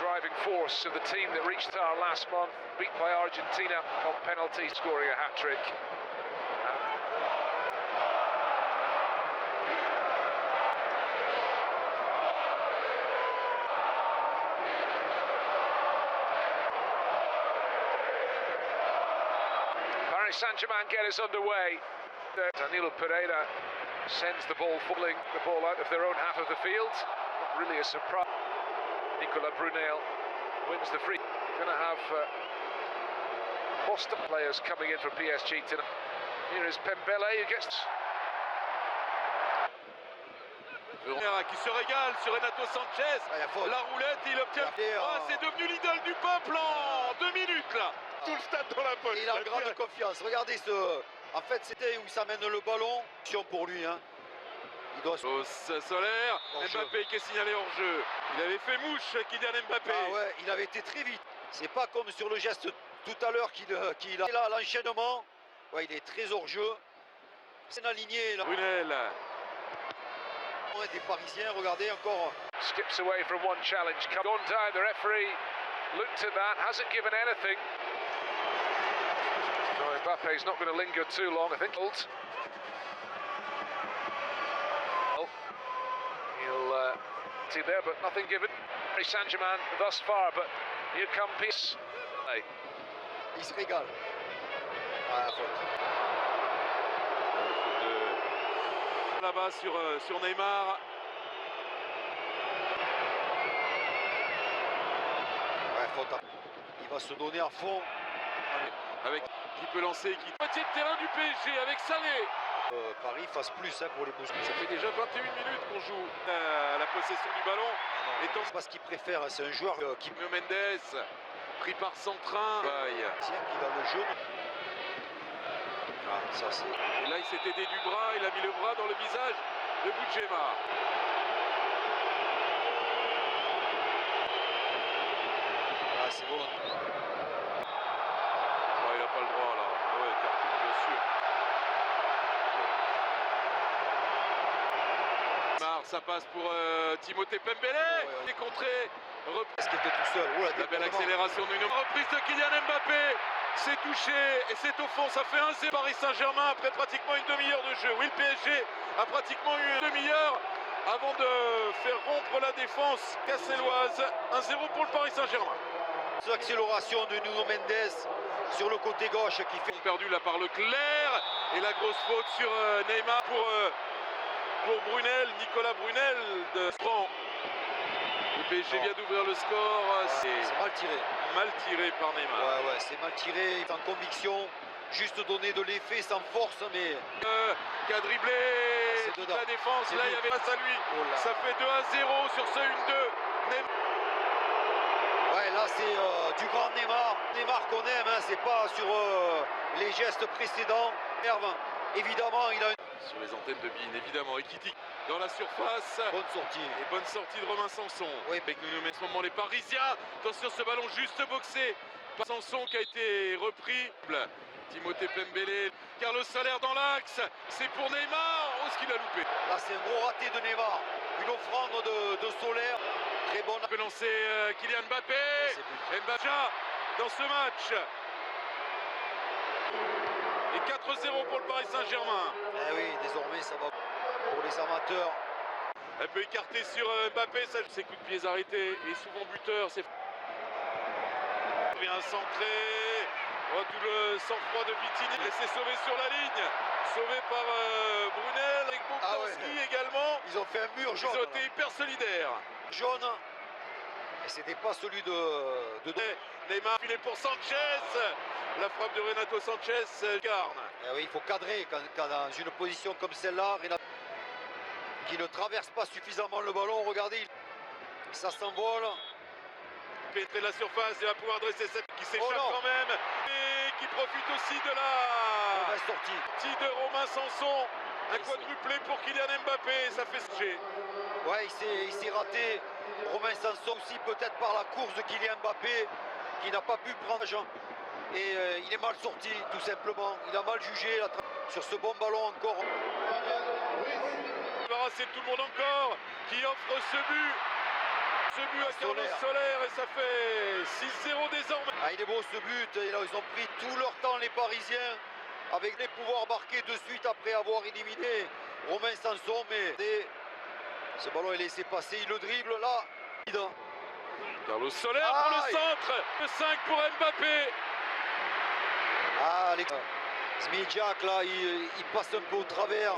driving force of the team that reached our last month, beat by Argentina on penalty, scoring a hat-trick. Paris Saint-Germain get us underway. Danilo Pereira sends the ball falling the ball out of their own half of the field. Not really a surprise. Nicolas Brunel wins the free. Going to have Boston players coming in for PSG tonight. Here is Pembele who gets... Qui se régale sur Renato Sanchez, la roulette, il obtient... c'est devenu l'idole du peuple en 2 minutes là. Tout le stade dans la poche. Il a grande confiance. Regardez ce... En fait, c'était où il s'amène le ballon. Pour lui, hein. Il doit... Solaire, Mbappé qui est signalé hors jeu. Il avait fait mouche, Kylian Mbappé. Ah ouais, il avait été très vite. C'est pas comme sur le geste tout à l'heure qu'il a là l'enchaînement. Ouais, il est très hors jeu. C'est aligné là. Brunel. Des Parisiens, regardez encore. Skips away from one challenge. Gone down, the referee looked at that, hasn't given anything. So Mbappe's not going to linger too long, I think. Well, he'll see there, but nothing given. Paris Saint-Germain thus far, but here come Peace. Hey. Il se régale. Ah, la faute. Là-bas sur Neymar. Ouais, faute. Il va se donner à fond. Avec qui peut lancer, qui moitié de terrain du PSG avec Sané. Paris fasse plus hein, pour les bouges. Ça fait déjà 21 minutes qu'on joue la possession du ballon. Ah non, c'est pas ce qu'il préfère, c'est un joueur qui... Mendes, pris par Centrin. Tiens, qui va le jaune. Ah, ça c'est... Et là il s'est aidé du bras, il a mis le bras dans le visage de Boudjema. Ah c'est bon. Il n'a pas le droit là. Ah ouais, carton bien sûr. Neymar, ça passe pour Timothée Pembele. Il est contré. Est-ce qu'il était tout seul? La belle accélération d'une reprise de Kylian Mbappé. C'est touché et c'est au fond, ça fait 1-0 Paris Saint-Germain après pratiquement une demi-heure de jeu. Oui, le PSG a pratiquement eu une demi-heure avant de faire rompre la défense castelloise. 1-0 pour le Paris Saint-Germain. L'accélération de Nuno Mendes sur le côté gauche qui fait... Perdu là par Leclerc et la grosse faute sur Neymar pour Brunel, Nicolas Brunel de Franc. Le PSG vient d'ouvrir le score. C'est mal tiré. Mal tiré par Neymar. Ouais, c'est mal tiré, il est en conviction. Juste donner de l'effet sans force, mais... Qui a dribblé toute la défense. Là, il y avait face à lui. Ça fait 2-0 sur ce 1-2. Ouais, là, c'est du grand Neymar. Neymar qu'on aime, hein, c'est pas sur les gestes précédents. Herve, évidemment, il a... Sur les antennes de Bein, évidemment. Ekitike dans la surface. Bonne sortie. Et bonne sortie de Romain Sanson. Oui. Avec nous en ce moment les Parisiens. Attention, ce ballon juste boxé par Sanson qui a été repris. Timothée Pembele. Carlos Soler dans l'axe. C'est pour Neymar. Oh, ce qu'il a loupé. Là, c'est un gros raté de Neymar. Une offrande de Soler. Très bonne. On peut lancer Kylian Mbappé. Mbappé dans ce match. Et 4-0 pour le Paris Saint-Germain. Eh oui, désormais ça va pour les amateurs. Elle peut écarter sur Mbappé, ses coups de pied arrêtés et souvent buteur. C'est bien centré. Oh, tout le sang-froid de Vitini et c'est sauvé sur la ligne. Sauvé par Brunel avec Bogdanski également. Ils ont fait un mur jaune. Ils ont été hyper solidaires. Jaune. Et c'était pas celui de... Neymar filé pour Sanchez. La frappe de Renato Sanchez garde. Eh oui, il faut cadrer quand dans une position comme celle-là, Renato qui ne traverse pas suffisamment le ballon. Regardez, ça s'envole. Pénétrer la surface, il va pouvoir dresser cette qui s'échappe quand même. Et qui profite aussi de la mauvaise sortie de Romain Sanson. Un quadruplé pour Kylian Mbappé, ça fait sujet. Ouais, il s'est raté. Romain Sanson aussi peut-être par la course de Kylian Mbappé qui n'a pas pu prendre. Et il est mal sorti tout simplement. Il a mal jugé sur ce bon ballon encore. C'est tout le monde encore qui offre ce but. Ce but à Carlos Soler et ça fait 6-0 désormais. Ah, il est beau ce but, et là, ils ont pris tout leur temps les Parisiens avec les pouvoirs marqués de suite après avoir éliminé Romain Sanson, mais ce ballon est laissé passer, il le dribble là. Carlos Soler pour le centre, le 5 pour Mbappé. Ah, Zmijak là, il passe un peu au travers.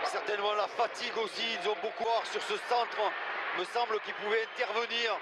Certainement la fatigue aussi, ils ont beaucoup à voir sur ce centre. Me semble qu'il pouvait intervenir.